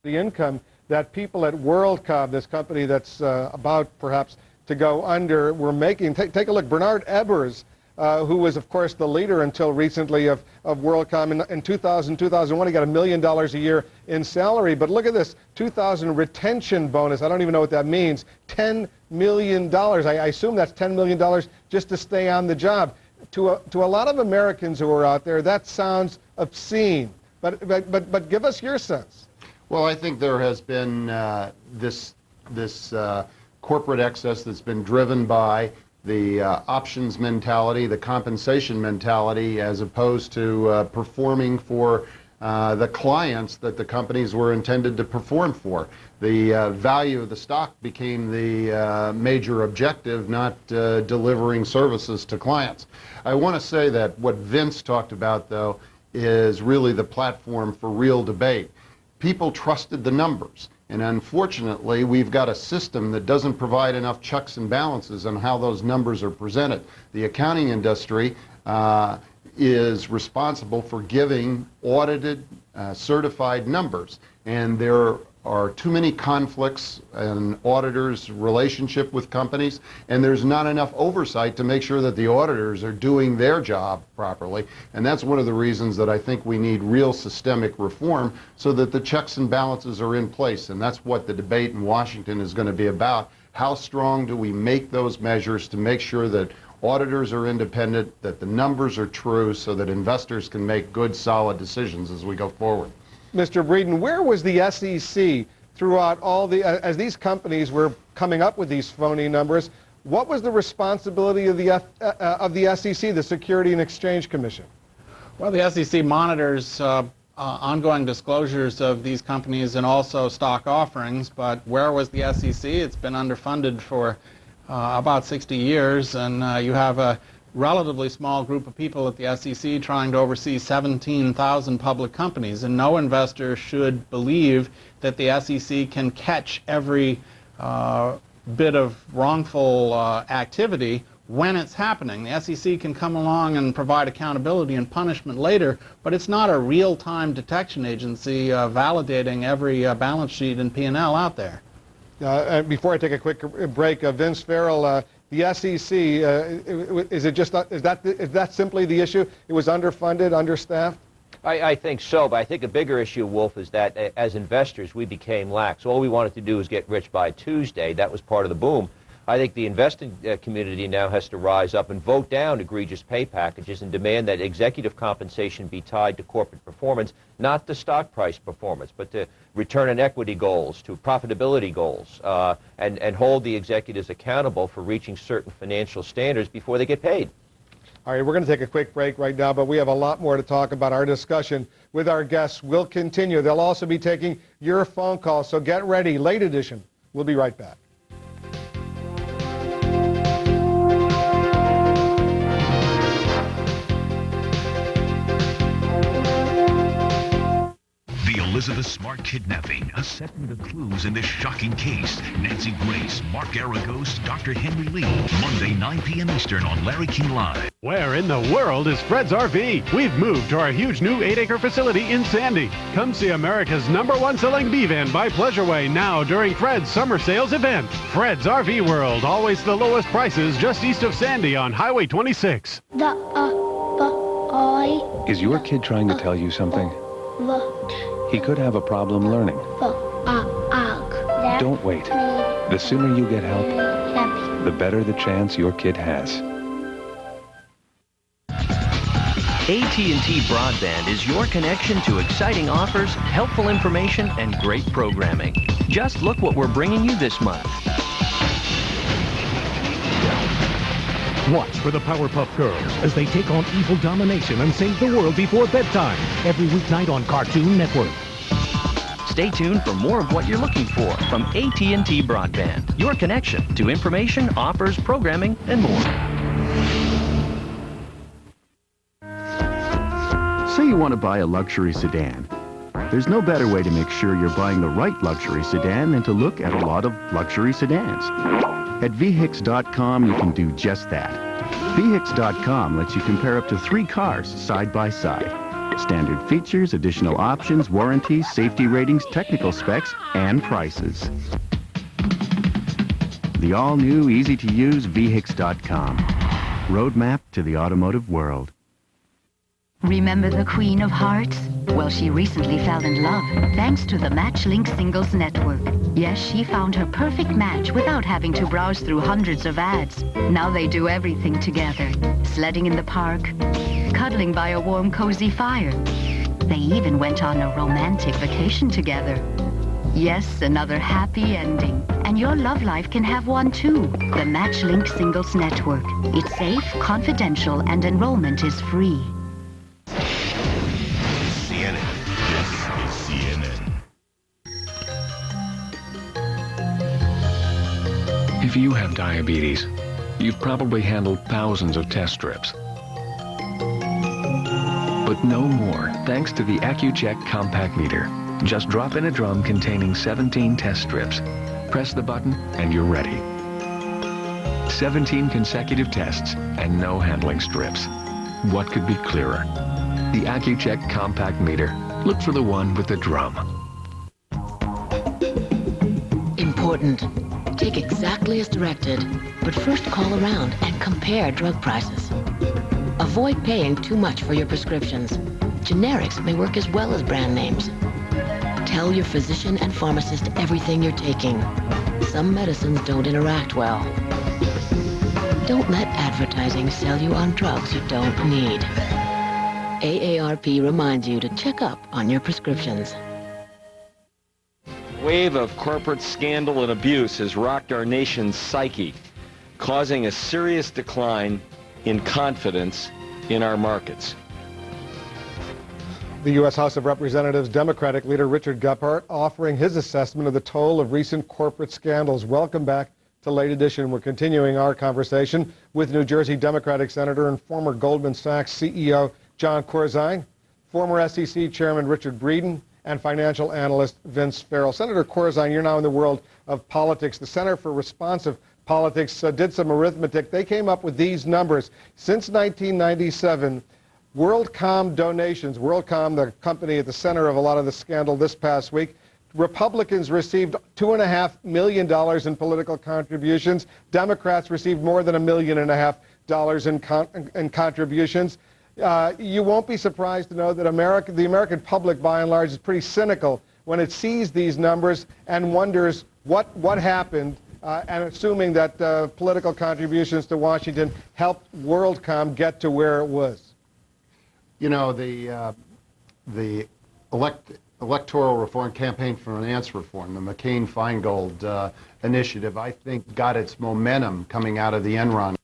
the income that people at WorldCom, this company that's about perhaps to go under, were making. Take a look. Bernard Ebbers, who was, of course, the leader until recently of WorldCom. In 2001, he got $1 million a year in salary. But look at this, 2000 retention bonus. I don't even know what that means. $10 million. I assume that's $10 million just to stay on the job. To a lot of Americans who are out there, that sounds obscene. But give us your sense. Well, I think there has been this corporate excess that's been driven by the options mentality, the compensation mentality, as opposed to performing for the clients that the companies were intended to perform for. The value of the stock became the major objective, not delivering services to clients. I want to say that what Vince talked about, though, is really the platform for real debate. People trusted the numbers. And unfortunately, we've got a system that doesn't provide enough checks and balances on how those numbers are presented. The accounting industry is responsible for giving audited, certified numbers. And there are too many conflicts in auditors' relationship with companies, and there's not enough oversight to make sure that the auditors are doing their job properly. And that's one of the reasons that I think we need real systemic reform so that the checks and balances are in place. And that's what the debate in Washington is going to be about. How strong do we make those measures to make sure that auditors are independent, that the numbers are true, so that investors can make good, solid decisions as we go forward? Mr. Breeden, where was the SEC throughout all the, as these companies were coming up with these phony numbers, what was the responsibility of the SEC, the Security and Exchange Commission? Well, the SEC monitors ongoing disclosures of these companies and also stock offerings, but where was the SEC? It's been underfunded for about 60 years, and you have a relatively small group of people at the SEC trying to oversee 17,000 public companies, and no investor should believe that the SEC can catch every bit of wrongful activity when it's happening. The SEC can come along and provide accountability and punishment later, but it's not a real-time detection agency validating every balance sheet and P&L out there. And before I take a quick break, Vince Farrell, the SEC, is that simply the issue? It was underfunded, understaffed? I think so, but I think a bigger issue, Wolf, is that as investors we became lax. All we wanted to do was get rich by Tuesday. That was part of the boom. I think the investing community now has to rise up and vote down egregious pay packages and demand that executive compensation be tied to corporate performance, not to stock price performance, but to return on equity goals, to profitability goals, and hold the executives accountable for reaching certain financial standards before they get paid. All right, we're going to take a quick break right now, but we have a lot more to talk about. Our discussion with our guests will continue. They'll also be taking your phone calls, so get ready. Late edition. We'll be right back. Elizabeth Smart kidnapping, assessing the clues in this shocking case. Nancy Grace, Mark Aragos, Dr. Henry Lee. Monday, 9 p.m. Eastern on Larry King Live. Where in the world is Fred's RV? We've moved to our huge new 8-acre facility in Sandy. Come see America's #1 selling B van by Pleasureway now during Fred's summer sales event. Fred's RV World, always the lowest prices just east of Sandy on Highway 26. Is your kid trying to tell you something? He could have a problem learning. Don't wait. The sooner you get help, the better the chance your kid has. AT&T Broadband is your connection to exciting offers, helpful information, and great programming. Just look what we're bringing you this month. Watch for the Powerpuff Girls as they take on evil domination and save the world before bedtime. Every weeknight on Cartoon Network. Stay tuned for more of what you're looking for from AT&T Broadband. Your connection to information, offers, programming, and more. Say you want to buy a luxury sedan. There's no better way to make sure you're buying the right luxury sedan than to look at a lot of luxury sedans. At VHIX.com, you can do just that. VHIX.com lets you compare up to 3 cars side by side. Standard features, additional options, warranties, safety ratings, technical specs, and prices. The all-new, easy-to-use VHIX.com. Roadmap to the automotive world. Remember the Queen of Hearts? Well, she recently fell in love thanks to the MatchLink Singles Network. Yes, she found her perfect match without having to browse through hundreds of ads. Now they do everything together. Sledding in the park, cuddling by a warm, cozy fire. They even went on a romantic vacation together. Yes, another happy ending. And your love life can have one too. The MatchLink Singles Network. It's safe, confidential, and enrollment is free. CNN. This is CNN. If you have diabetes, you've probably handled thousands of test strips. But no more, thanks to the AccuCheck Compact Meter. Just drop in a drum containing 17 test strips. Press the button and you're ready. 17 consecutive tests and no handling strips. What could be clearer? The AccuCheck Compact Meter. Look for the one with the drum. Important. Take exactly as directed, but first call around and compare drug prices. Avoid paying too much for your prescriptions. Generics may work as well as brand names. Tell your physician and pharmacist everything you're taking. Some medicines don't interact well. Don't let advertising sell you on drugs you don't need. AARP reminds you to check up on your prescriptions. Wave of corporate scandal and abuse has rocked our nation's psyche, causing a serious decline in confidence in our markets. The U.S. House of Representatives Democratic leader Richard Gephardt offering his assessment of the toll of recent corporate scandals. Welcome back to Late Edition. We're continuing our conversation with New Jersey Democratic Senator and former Goldman Sachs CEO John Corzine, former SEC Chairman Richard Breeden, and financial analyst Vince Farrell. Senator Corzine, you're now in the world of politics. The Center for Responsive Politics did some arithmetic. They came up with these numbers. Since 1997, WorldCom donations, WorldCom, the company at the center of a lot of the scandal this past week, Republicans received $2.5 million in political contributions. Democrats received more than $1.5 million in contributions. You won't be surprised to know that the American public, by and large, is pretty cynical when it sees these numbers and wonders what happened, and assuming that political contributions to Washington helped WorldCom get to where it was. You know, the electoral reform, campaign finance reform, the McCain-Feingold initiative, I think got its momentum coming out of the Enron